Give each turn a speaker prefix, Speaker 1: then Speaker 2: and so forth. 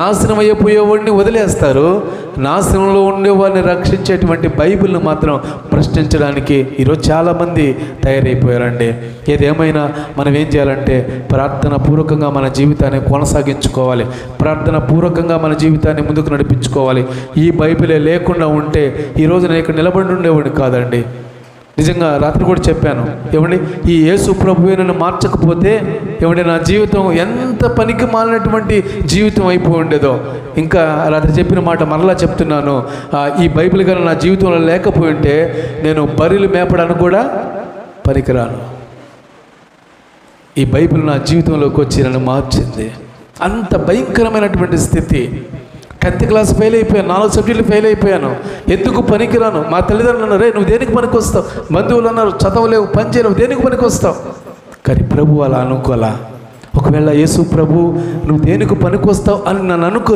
Speaker 1: నాశనం అయిపోయేవాడిని వదిలేస్తారు, నాశనంలో ఉండేవాడిని రక్షించేటువంటి బైబిల్ని మాత్రం ప్రశ్నించడానికి ఈరోజు చాలామంది తయారైపోయారండి. ఏదేమైనా మనం ఏం చేయాలంటే ప్రార్థన పూర్వకంగా మన జీవితాన్ని కొనసాగించుకోవాలి, ప్రార్థన పూర్వకంగా మన జీవితాన్ని ముందుకు నడిపించుకోవాలి. ఈ బైబిలే లేకుండా ఉంటే ఈరోజు నేను ఇక్కడ నిలబడి ఉండేవాడిని కాదండి. నిజంగా రాత్రి కూడా చెప్పాను, ఏమండి ఈ యేసు ప్రభువే నన్ను మార్చకపోతే ఏమంటే నా జీవితం ఎంత పనికి మాలినటువంటి జీవితం అయిపోయి ఉండేదో. ఇంకా రాత్రి చెప్పిన మాట మరలా చెప్తున్నాను, ఈ బైబిల్ కానీ నా జీవితంలో లేకపోయి ఉంటే నేను బర్రెలు మేపడానికి కూడా పనికిరాను. ఈ బైబిల్ నా జీవితంలోకి వచ్చి నన్ను మార్చింది. అంత భయంకరమైనటువంటి స్థితి. 10th క్లాస్ ఫెయిల్ అయిపోయాను, 4 సబ్జెక్టులు ఫెయిల్ అయిపోయాను, ఎందుకు పనికిరాను. మా తల్లిదండ్రులు అన్నారు, నువ్వు దేనికి పనికి వస్తావు, బంధువులు అన్నారు చదవలేవు పని చేయలేవు దేనికి పనికి వస్తావు. కానీ ప్రభు అలా అనుకోలా. ఒకవేళ యేసు ప్రభు నువ్వు దేనికి పనికి వస్తావు అని నన్ను అనుకో